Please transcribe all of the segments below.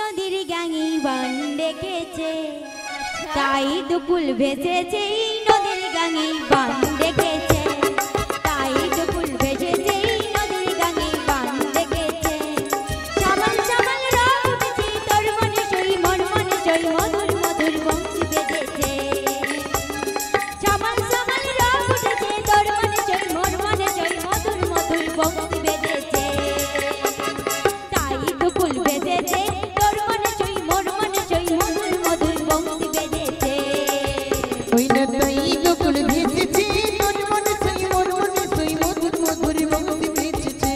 নদীর গাঙি বান ডেকেছে, তাই দুকুল ভেসেছে এই নদীর গাঙি বান ডেকেছে, তাই দুকুল ভেসেছে এই নদীর গাঙি বান ডেকেছে। সাবাল সাবাল রং উঠেছে তোর মনে সই মন মনে সই মধুর মধুর বংশী বেজেছে। সাবাল সাবাল রং উঠেছে তোর মনে সই মন মনে সই মধুর মধুর বংশী বেজেছে, তাই দুকুল ভেসেছে তোর মনে সই মন মনে সই মধুর মধুর বংশী বেজেছে। ওই না তাই দুকুল ভেসেছে তোর মনে সই মন মনে সই মধুর মধুর বংশী বেজেছে।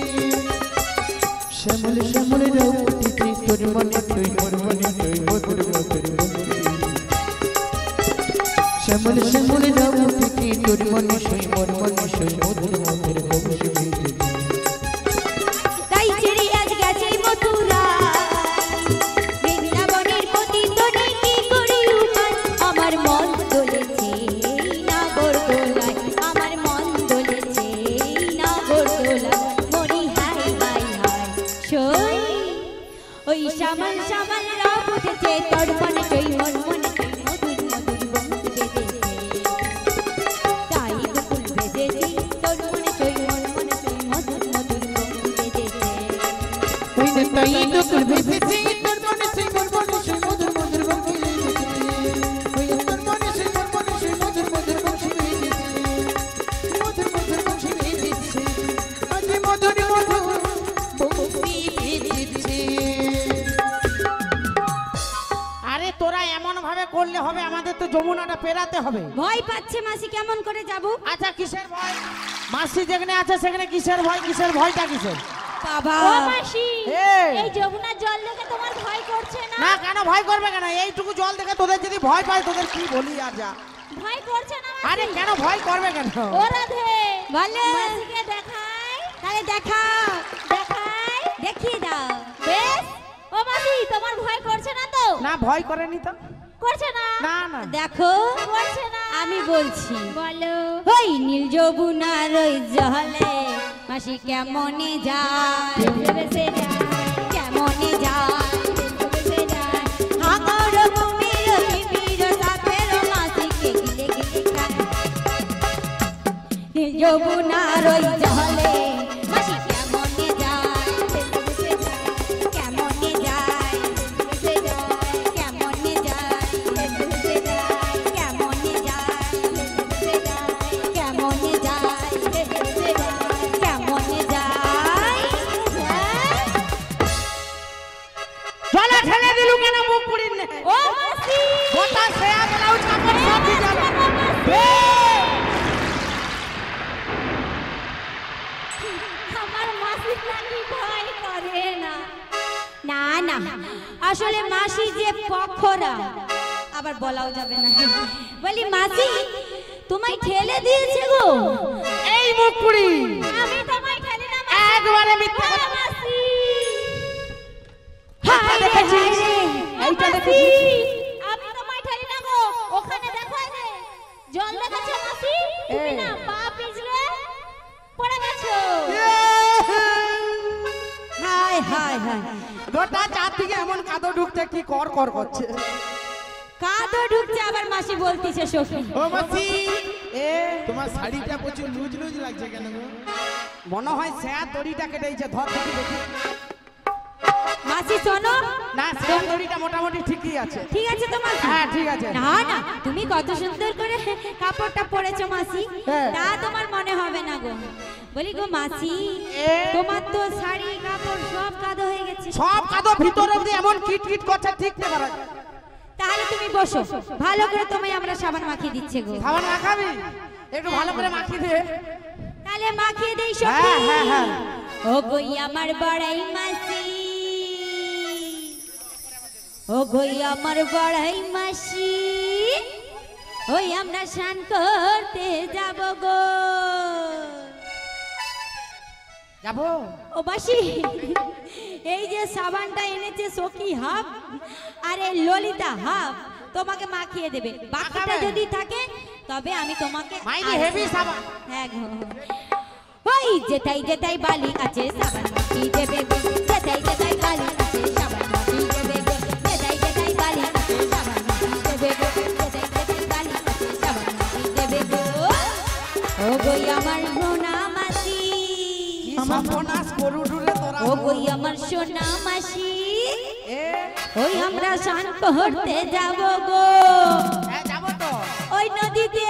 শ্যামল শ্যামল রং উঠেছে তোর মনে সই মন মনে সই মধুর মধুর বংশী। শ্যামল শ্যামল রং উঠেছে তোর মনে সই মন মনে সই মধুর মধুর বংশী বেজেছে। তাই ছেড়ে আজ গেছে মথুরা বৃন্দাবনের প্রতিধ্বনি কি করি উপায়, আমার মন দোলেছে নাগর দোলায়, আমার মন দোলেছে নাগর দোলায়, মরি হাই হাই হাই সই। ওই সামাল সামাল রব উঠেছে তোর মনে সই মন মনে সই মধুর মধুর বংশী বেজেছে, তাই দুকুল ভেসেছে তোর মনে সই মন মনে সই মধুর মধুর বংশী বেজেছে। ওই না তাই দুকুল ভেসেছে তোর মনে সই মন মনে সই মধুর মধুর বংশী বেজেছে। ওই তোর মনে সই মন মনে সই মধুর মধুর বংশী বেজেছে, মধুর মধুর বংশী বেজেছে, আজ মধুর মধুর বংশী বেজেছে। আরে তোরা এমন ভাবে করলে হবে, আমাদের তো যমুনাটা পেরাতে হবে। ভয় পাচ্ছে মাসি, কেমন করে যাব? আচ্ছা কিসের ভয়? মাসি যেখানে আছে সেখানে কিসের ভয়? কিসের ভয়টা কিসের? বাবা ও মাসি, এই। এই যমুনার জল দেখে তোমার ভয় করছে না? না কেন ভয় করবে কেন? এইটুকু জল দেখে তোদের যদি ভয় পায় তোদের কি বলি আর যা। ভয় করছে না মাসি? আরে কেন ভয় করবে কেন? ও রাধে, বলে মাসিকে দেখাই তাহলে দেখাও, দেখাই। দেখিয়ে দাও। বেশ। ও মাসি, তোমার ভয় করছে না তো? না ভয় করেনি তো। করছে না? না না দেখো করছে না? আমি বলছি, বলো। ওই নীল যমুনার ওই জলে মাসি কেমনে যায়, ভেসে যায়, কেমনে যায়, ভেসে যায়। আমার কুমির কিমির সাপের মাসিকে গিলে গিলে খায়। নীল যমুনার ওই জলে মাসি কেমনে যায়, ভেসে যায়, কেমনে যায়, ভেসে যায়, কেমনে যায়, ভেসে যায়, কেমনে যায়, ভেসে যায়, কেমনে যায়, ভেসে যায়। কেমনে যায়। হ্যাঁ? জলে ঠেলে দিলু কেন মুখ পুড়িন নে? ও মাসি, গোটা সেয়া ব্লাউজ কাপড় সব ভিজে যাবে। আমার মাসি নাকি ভয় করে না? না না, আসলে মাসি যে পখরা, আবার বলাও যাবে না। বলি মাসি তোমায় ঠেলে দিয়েছে গো। এই মুখ পুড়ি আমি তোমায় ঠেলি না একবারে মিথ্যা মাসি। কথা। মাসি, হায় রে, হায় রে। এইটা মাসি, দেখেছিস? আমি তোমায় ঠেলি না গো। ওখানে দেখো এই যে জল দেখাচ্ছে মাসি, তুমি না পা পিছলে পড়ে গেছো। হায় হায় হায়, গোটা চারদিকে এমন কাদো ঢুকতে কি কর কর করছে। কাদো ঢুকছে, আবার মাসি বলতিছে সখী। ও মাসি, এ তোমার শাড়িটা প্রচুর লুজ লুজ লাগছে কেন গো? মনে হয় স্যার দড়িটা কেটেছে, ধর দেখি দেখি। মাসি শোনো না স্যার দড়িটা মোটামুটি ঠিকই আছে। ঠিক আছে তো মাসি? হ্যাঁ ঠিক আছে। না না, তুমি কত সুন্দর করে কাপড়টা পরেছো মাসি, হ্যাঁ। তা তোমার মনে হবে না গো। বলি গো মাসি, এ। তোমার তো শাড়ি কাপড় সব কাদো হয়ে গেছে। সব কাদো ভিতরে দিয়ে এমন কিট কিট করছে ঠিক না পারা। তাহলে তুমি বসো, ভালো করে তোমায় আমরা সাবান মাখিয়ে দিচ্ছে গো। খাবার মাখাবি? একটু ভালো করে মাখিয়ে দে। তাহলে মাখিয়ে দেই হ্যাঁ, সখী। হ্যাঁ, হ্যাঁ। ও গই আমার বড়াই মাসি, ও গই আমার বড়াই মাসি, ওই আমরা স্নান করতে যাব গো। যাবো? ও বাসি, এই যে সাবানটা এনেছে সখী হাফ আর এই ললিতা হাফ, তোমাকে মাখিয়ে দেবে। বাকিটা মাখাবে? যদি থাকে তবে আমি তোমাকে মাইনি হেভি সাবান। হ্যাঁ গো। ওই যেটাই যেটাই বালি আছে সাবান মাখিয়ে দেবে গো, যেটাই যেটাই বালি আছে সাবান মাখিয়ে দেবে গো, সর্বনাশ গরু ডুলে তোরা ও ওই আমার সোনা মাসি এ ওই আমরা স্নান করতে যাব গো হ্যাঁ যাবো তো ওই নদীতে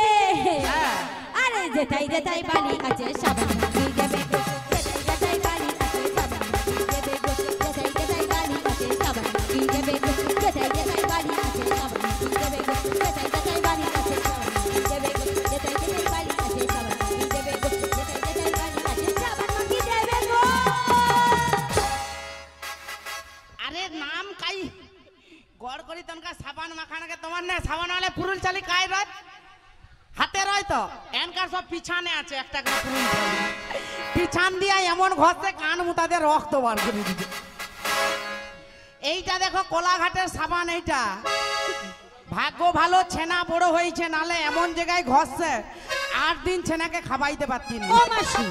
হ্যাঁ আরে যেটাই যেটাই বালি আছে সাবান মাখিয়ে দেবে গো যেটাই যেটাই বালি আছে সাবান মাখিয়ে দেবে গো যেটাই যেটাই বালি আছে সাবান মাখিয়ে দেবে গো যেটাই যেটাই বালি আছে সাবান মাখিয়ে দেবে গো যেটাই যেটাই বালি আছে সাবান মাখিয়ে দেবে গো যেটাই যেটাই বালি আছে সাবান মাখিয়ে দেবে গো যেটাই যেটাই বালি আছে সাবান মাখিয়ে দেবে গো আরে নাম কাই গড় করি তনকা সাবান মাখানাকে তোমার না সাবান वाले পুরুল চালি কাই রাত হাতে রয় তো এনকার সব পিছানে আছে একটা করে পুরুল চালি পিছান দিয়া এমন ঘষে কান মুতাদের রক্ত বার করে দিতে এইটা দেখো কোলাঘাটের সাবান এইটা ভাগ্য ভালো ছেনা বড় হয়েছে নালে এমন জায়গায় ঘষছে 8 দিন ছেনাকে খাবাইতে পারতিনি ও মাসি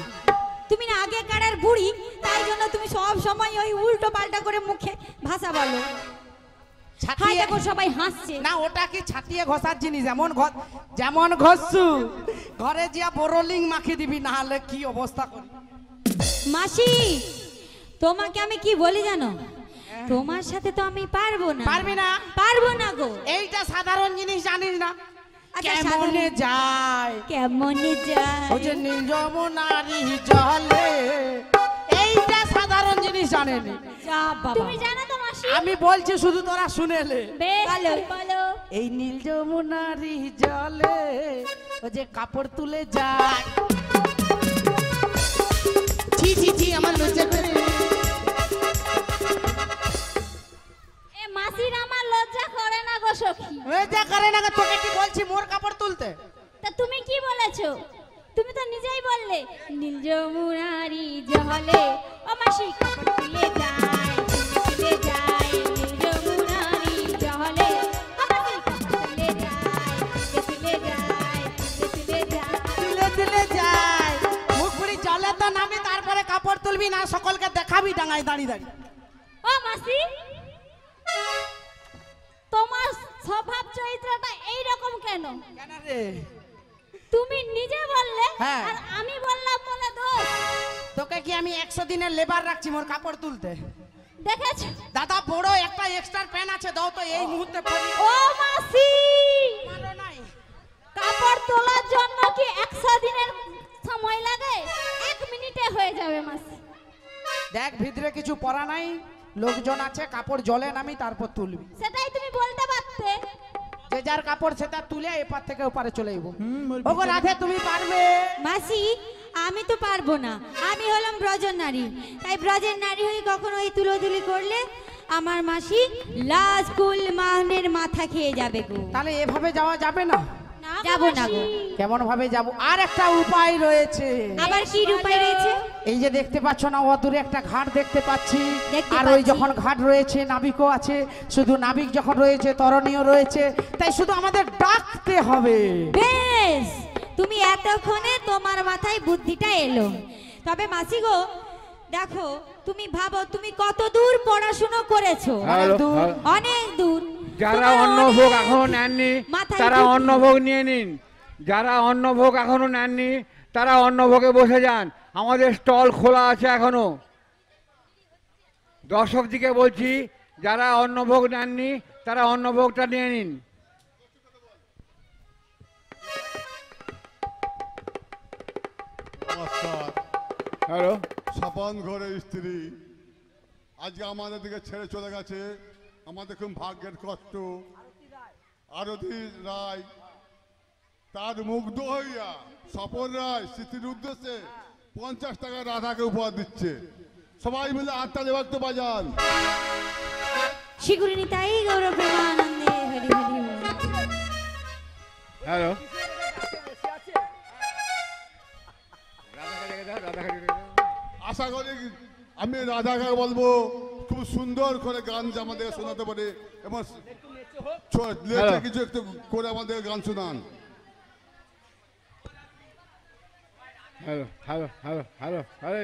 তুমি না আগে কাড়ার বুড়ি তাই জন্য তুমি সব সময় ওই উল্টো পাল্টা করে মুখে ভাষা বলো হাই ছাতিয়ে দেখো সবাই হাসছে না ওটা কি ছাতিয়ে ঘষার জিনিস যেমন ঘষছু ঘরে জিয়া বোরোলিং মাখি দিবি না হলে কি অবস্থা করি মাসি তোমাকে আমি কি বলি জানো তোমার সাথে তো আমি পারবো না পারবি না পারবো না গো এইটা সাধারণ জিনিস জানিস না আচ্ছা, কেমনে যায় কেমনে যায় ও যে নীল যমুনারি জলে এইটা সাধারণ জিনিস জানেনি যা বাবা তুমি জানো তো মাসি আমি বলছি শুধু তোরা শুনেলে বেশ বলো। বলো এই নীল যমুনারি জলে ও যে কাপড় তুলে যায় ছি ছি ছি আমার লজ্জা করে এ মাসির আমার লজ্জা করে না গো সখী ওই যা করে না তোকে কি বলছি মোর কাপড় তুলতে তা তুমি কি বলেছো তুমি তো নিজেই বললে নীল যমুনারি জলে ও মাসি কাপড় তুলে যায় তুলে যায় নীল যমুনারি জলে ও মাসি কাপড় তুলে যায় তুলে যায় তুলে যায় তুলে তুলে যায় মুখ পুরি জলে তো নামি তারপরে কাপড় তুলবি না সকলকে দেখাবি ডাঙায় দাঁড়িয়ে দাঁড়িয়ে ও মাসি তোমার স্বভাব চরিত্রটা এই রকম কেন কেন রে তুমি নিজে বললে হ্যাঁ। আর আমি বললাম বলে দোষ তোকে কি আমি 100 দিনের লেবার রাখছি মোর কাপড় তুলতে দেখেছো দাদা বড় একটা এক্সট্রা প্যান আছে দাও তো এই মুহূর্তে পরি ও মাসি মারো নাই কাপড় তোলার জন্য কি 100 দিনের সময় লাগে 1 মিনিটে হয়ে যাবে মাসি দেখ ভিতরে কিছু পরা নাই লোকজন আছে কাপড় জলে নামি তারপর তুলবি সেটাই তুমি বলতে পারতে যে যার কাপড় সেটা তুলে এপার থেকে ওপারে চলে যাবো মোর ওগো রাধে তুমি পারবে মাসি আমি তো পারবো না আমি হলাম ব্রজের নারী তাই ব্রজের নারী হয়ে কখনো এই তুলোধুলি করলে আমার মাসি লাজ কুল মাহনের মাথা খেয়ে যাবে গো তাহলে এভাবে যাওয়া যাবে না যাবো না গো কেমন ভাবে যাব আর একটা উপায় রয়েছে আবার কি উপায় রয়েছে এই যে দেখতে পাচ্ছ না অদূরে একটা ঘাট দেখতে পাচ্ছি দেখতে আর ওই পাচ্ছি। যখন ঘাট রয়েছে নাবিকও আছে শুধু নাবিক যখন রয়েছে তরণীয় রয়েছে তাই শুধু আমাদের ডাকতে হবে বেশ তুমি এতক্ষণে তোমার মাথায় বুদ্ধিটা এলো তবে মাসি গো দেখো তুমি ভাবো তুমি কত দূর পড়াশোনা করেছো অনেক দূর অনেক দূর যারা তোমার অন্নভোগ অনেক এখনো নেননি মাথায় তারা বুদ্ধি। অন্নভোগ নিয়ে নিন যারা অন্নভোগ এখনো নেননি তারা অন্নভোগে বসে যান আমাদের স্টল খোলা আছে এখনো দর্শকদিকে বলছি যারা অন্নভোগ নেননি তারা অন্নভোগটা নিয়ে নিন নমস্কার হ্যালো স্বপন ঘরের স্ত্রী আজকে আমাদের দিকে ছেড়ে চলে গেছে আমাদের খুব ভাগ্যের কষ্ট আরতি রায় তার মুগ্ধ হইয়া স্বপন রায় স্মৃতির উদ্দেশ্যে 50 টাকা রাধাকে উপহার দিচ্ছে সবাই মিলে হাততালি বাজতে বাজান শিগুরিনি তাই গৌরব প্রেমানন্দে হরি হরি বল। হ্যালো আশা করি আমি রাধাকে বলবো খুব সুন্দর করে গান যে আমাদের শোনাতে পারে এবং লেটে কিছু একটু করে আমাদের গান শোনান hello hello hello hello hello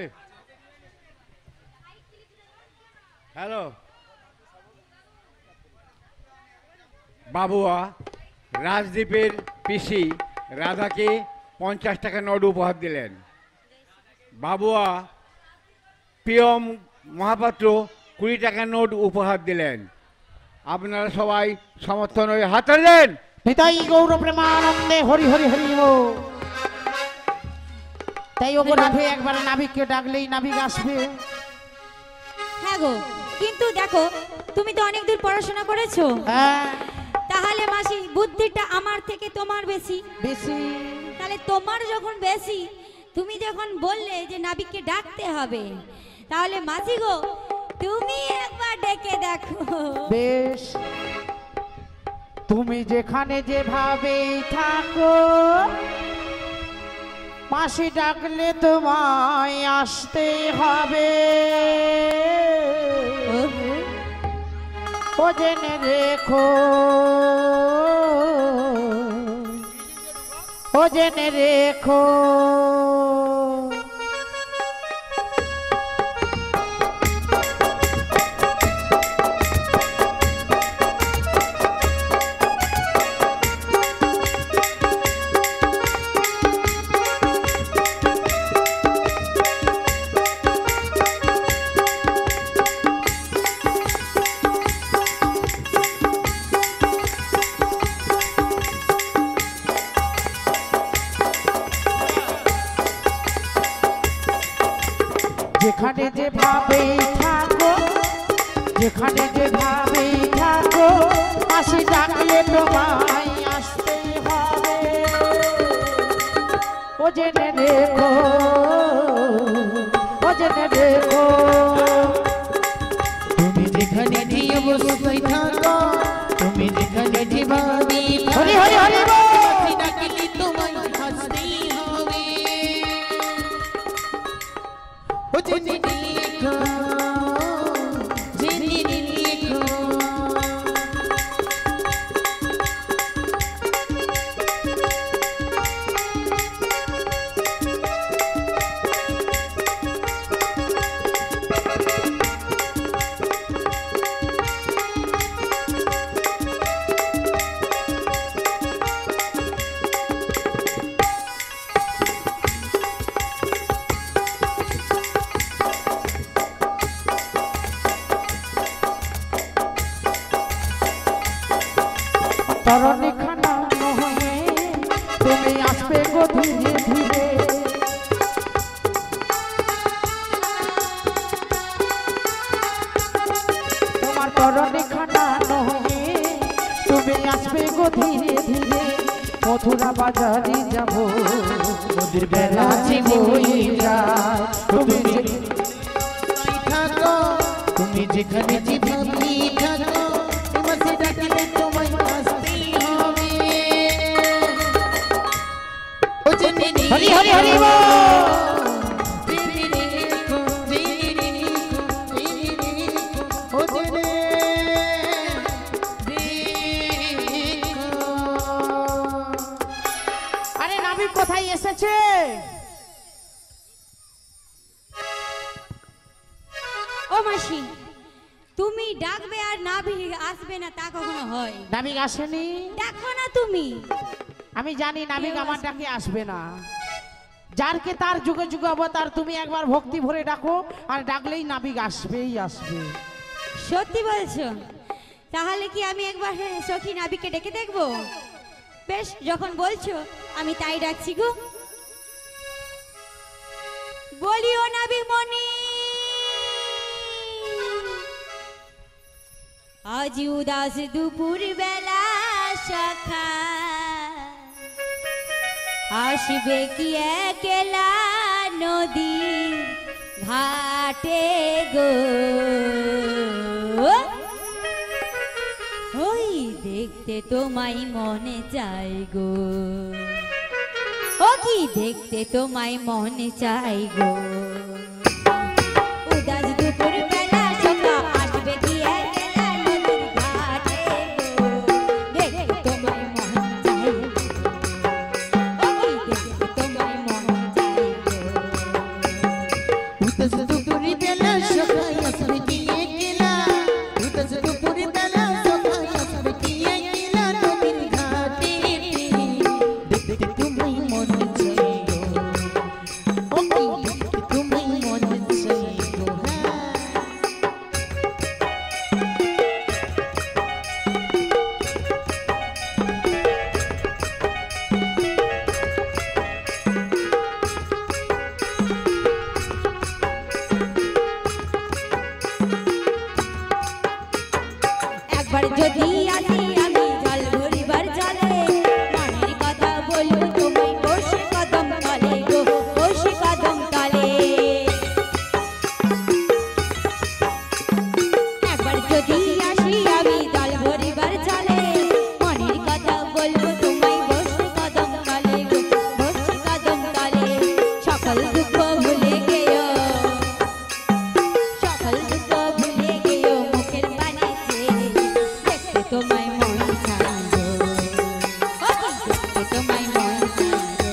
hello Babua রাজদীপের পিসি রাধাকে 50 টাকা নোট উপহার দিলেন বাবুয়া প্রিয়ম মহাপাত্র 20 টাকার নোট উপহার দিলেন। আপনারা সবাই সমর্থন হয়ে হাত দেন। নিতাই গৌর প্রেমানন্দে হরি হরি হরি ও। তাই ওগো রাধে একবার নাবিককে ডাকলেই নাবিক আসবে। হ্যাঁ গো, কিন্তু দেখো তুমি তো অনেক দূর পড়াশোনা করেছো, হ্যাঁ তাহলে মাসি বুদ্ধিটা আমার থেকে তোমার বেশি। বেশি। তাহলে তোমার যখন বেশি, তুমি যখন বললে যে নাবিককে ডাকতে হবে, তাহলে মাসি গো তুমি একবার ডেকে দেখো। বেশ, তুমি যেখানে যেভাবে থাকো, মাসি ডাকলে তোমায় আসতে হবে। ও জেনে রেখো, ও জেনে রেখো। যেখানে যেভাবে থাকো, যেখানে যেভাবে থাকো, মাসি ডাকলে তোমায় আসতে হবে। ও জেনে রেখো, ও জেনে রেখো। তুমি যেখানে যে অবস্থায় থাকো, তুমি যেখানে যেভাবে হরি হরি হরি বল। মাসি ডাকলে তোমায় আসতেই হবে। ও জেনে রেখো, জেনে রেখো। তরণী খানা হয়ে তুমি আসবে গো ধীরে ধীরে। তোমার তরণী খানা হয়ে তুমি আসবে গো ধীরে ধীরে। মথুরা বাজারে যাব, নদীর বেলা হয়ে যায়। তুমি থাকো, তুমি যেখানে যেভাবে থাকো, মাসি ডাকলে তোমায় আসতেই হবে। ও জেনে হরি হরি হরি বল। জেনে রেখো, জেনে রেখো, জেনে রেখো। ও জেনে রেখো। আরে নাবিক কোথায় এসেছে? ও মাসি, তুমি ডাকবে আর নাবিক আসবে না তা কখনো হয়? নাবিক আসেনি? দেখো না তুমি। আমি জানি নাবিক আমার ডাকে আসবে না। যারকে তার যুগে যুগে অবতার, তুমি একবার ভক্তি ভরে ডাকো, আর ডাকলেই নাবিক আসবেই আসবে। সত্যি বলছো? তাহলে কি আমি একবার সখী নাবিককে ডেকে দেখবো? বেশ, যখন বলছো আমি তাই ডাকছি গো। বলিও নাবিক মনি, আজ উদাস দুপুর বেলা সখা আসবে কি একলা নদী ঘাটে গো। ওই দেখতে তোমায় মনে চাই গো, ও কি দেখতে তোমায় মনে চাই গো। উদাস দুপুর বেলা সখা আসবে কি একলা নদীর ঘাটে গো। দেখতে তোমায় মন চাই গো, ও কি দেখতে তোমায় মন চাই গো। উদাস দুপুরে বেলা সখাই আসবে কি একলা, উদাস দুপুরে বেলা সখাই আসবে কি একলা নদীর ঘাটে। দেখতে তোমায় মন চাই গো, ও কি দেখতে একবার যদি আসি আমি জল ভরিবার জলে মনের কথা বলবো তোমায় বসে কদম তলে গো বসে কদম তলে একবার যদি আসি আমি জল ভরিবার জলে মনের কথা বলবো তোমায় বসে কদম তলে গো বসে কদম তলে সকল দুঃখ ভুলে গেও সকল দুঃখ ভুলে গেও মুখের পানে চেয়ে দেখতে তোমায় মন চাই গো দেখতে তোমায় মন চাই গো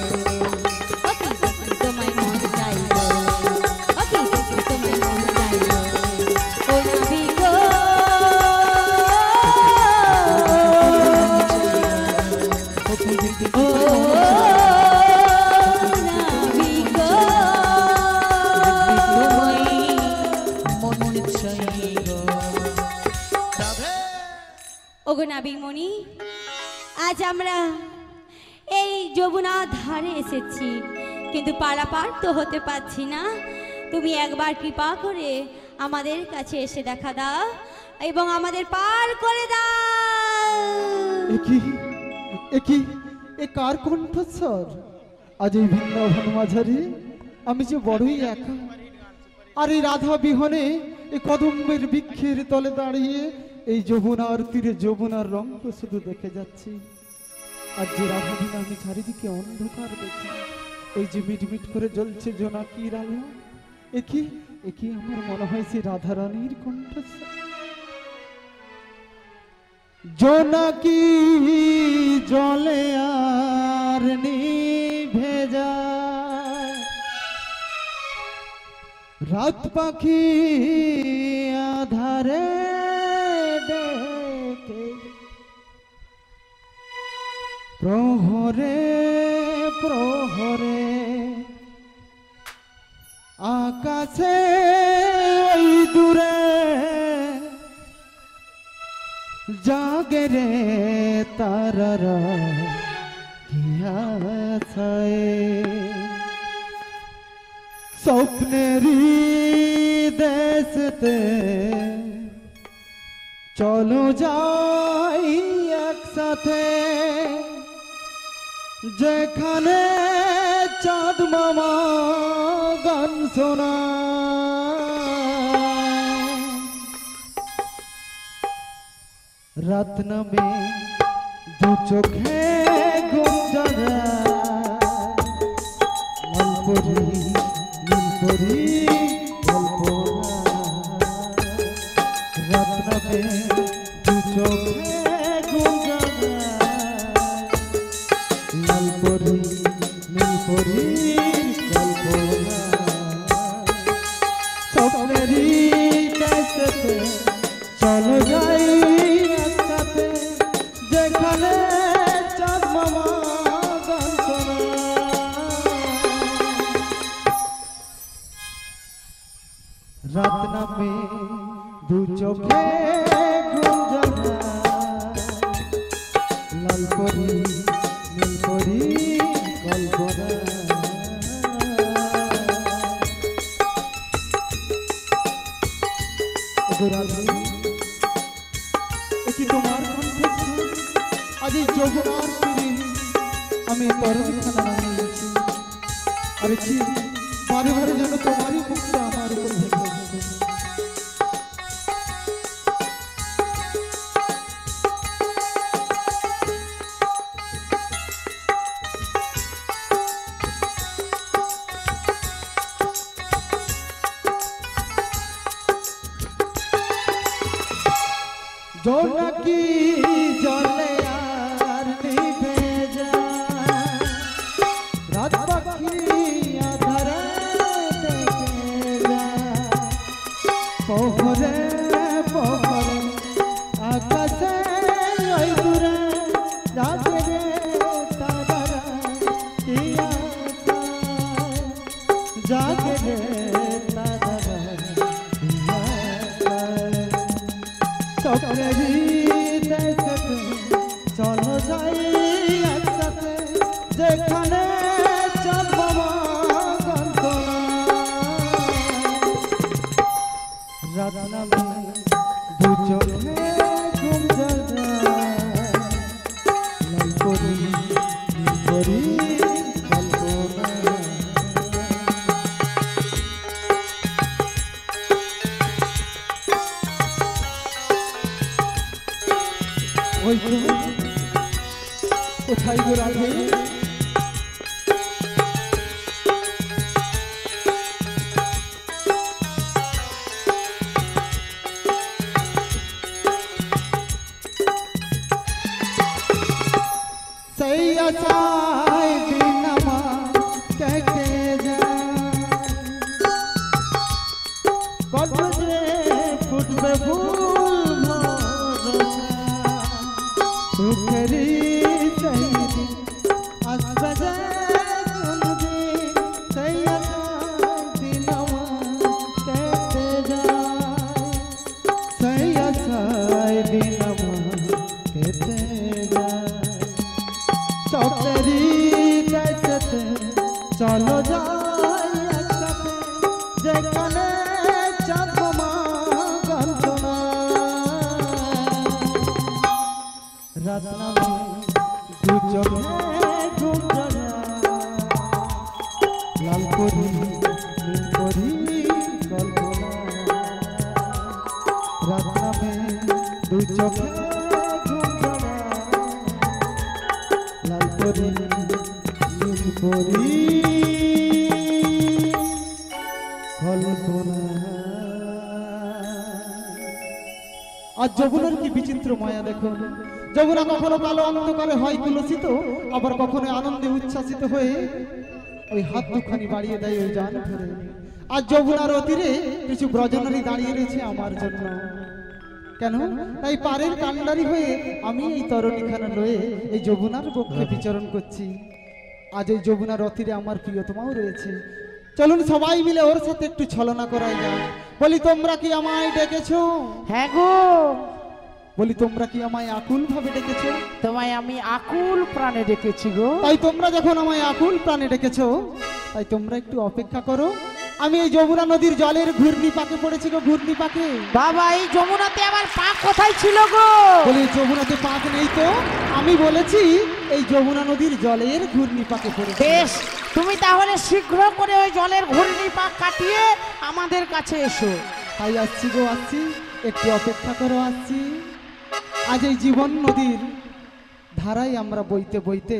দেখতে তোমায় মন চাই গো দেখতে তোমায় মন চাই গো ও নবী গো ও নবী গো ওগো নাবিকমণি আজ আমরা এই যমুনা ধারে এসেছি কিন্তু পারাপার তো হতে পারছি না তুমি একবার কৃপা করে আমাদের কাছে এসে দেখা দাও এবং আমাদের পার করে দাও এ কার কণ্ঠস্বর আজ এই বৃন্দাবন মাঝারে আমি যে বড়ই একা আর এই রাধা বিহনে এই কদম্বের বৃক্ষের তলে দাঁড়িয়ে এই যমুনার তীরে যমুনার রঙ শুধু দেখে যাচ্ছি আর যে রাধা বিনা আমি চারিদিকে অন্ধকার দেখি ওই যে মিটমিট করে জ্বলছে জোনাকির আলো একই আমার মনে হয় সেই রাধা রানীর কণ্ঠস্বর জোনাকি জলে আর নিভে যায় রাত পাখি আধারে ডেকে প্রহরে প্রহরে আকাশে ওই দূরে জাগে রে তারারা হিয়াছায় স্বপ্নেরই দেশতে চলো যাই একসাথে যেখানে চাঁদ মামা গান শোনায় রাত নামে দু চোখে ঘুম জড়ায় নীলপরি নীলপরি কল্পনা রাত নামে দু চোখে ঘুম জড়ায় নীলপরি নীলপরি কল্পনা স্বপ্নেরই দেশেতে চলো যাই একসাথে যেখানে চাঁদ মামা গান শোনায় রাত নামে দু চোখে ঘুম জড়ায় লালপরি নীলপরি কল্পনা এটি তোমার কণ্ঠস্বর আজ এই যমুনার তীরে আমি তরণখানা নামিয়েছি আর কি বারে বারে যেন তোমারই মুখটা আমার উপর ভেঙে যাচ্ছে জোনাকি জলে আর নিভে যায় রাত পাখি আধারে দেখে যায় প্রহরে প্রহরে আকাশে ওই দূরে রাতে রে তারা কি আশায় জাগে রে তারা কি আশায় স্বপ্নেরই দেশেতে চলো যাই একসাথে যেখানে চাঁদ মামা গান শোনায় রাত নামে দু চোখে ঘুম ওই তো কোথায় গো রাধে সেই আশায় দিন আমার কেটে যায় কত যে ফুটবে ফুল ভরসা সুখেরই সেই দিন আসবে যে কোনদিন সেই আশায় দিন আমার কেটে যায় সেই আশায় দিন আমার কেটে যায় চকেরি দেশতে চলো যাই একসাথে যেখানে চাঁদমা গন্ধনা রাত নামে দু চোখে ঘুম লাল করি নীল করি কল্পনা রাত নামে দু চোখে আর যৌবনের কি বিচিত্র মায়া দেখুন যৌবনা কখনো কালো অন্ধকারে হয় কুলসিত আবার কখনো আনন্দে উচ্ছ্বাসিত হয়ে ওই হাত দুখানি বাড়িয়ে দেয় ওই জান ধরে আর যৌবনার অতীরে কিছু ব্রজনারী দাঁড়িয়ে রয়েছে আমার জন্য কেন তাই পারের কান্ডারি হয়ে আমি এই তরণীখানা লয়ে এই যৌবনার পক্ষে বিচরণ করছি আজ এই যৌবনার অতীরে আমার প্রিয়তমাও রয়েছে চলুন সবাই মিলে ওর সাথে একটু ছলনা করাই যায় বলি তোমরা কি আমায় ডেকেছো হ্যাঁ গো বলি তোমরা কি আমায় আকুল ভাবে ডেকেছো তোমায় আমি আকুল প্রাণে ডেকেছি গো তাই তোমরা যখন আমায় আকুল প্রাণে ডেকেছো তাই তোমরা একটু অপেক্ষা করো আমি এই যমুনা নদীর জলের ঘূর্ণি পাকে পড়েছি গো ঘূর্ণি পাকে বাবা এই যমুনাতে আবার পাক কোথায় ছিল গো বলি যমুনাতে পাক নেই তো আমি বলেছি এই যমুনা নদীর জলের ঘূর্ণি পাকে পড়েছি বেশ তুমি তাহলে শীঘ্র করে ওই জলের ঘূর্ণি পাক কাটিয়ে আমাদের কাছে এসো তাই আসছি গো আসছি একটু অপেক্ষা করো আসছি আজ এই জীবন নদীর ধারায় আমরা বইতে বইতে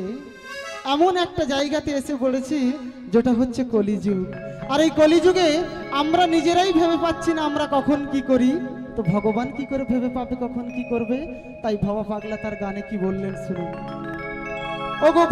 এমন একটা জায়গাতে এসে পড়েছি যেটা হচ্ছে কলিযুগ আর এই কলিযুগে আমরা নিজেরাই ভেবে পাচ্ছি না আমরা কখন কি করি তো ভগবান কি করে ভেবে পাবে কখন কি করবে তাই ভবা পাগলা তার গানে কি বললেন শুনুন ওগো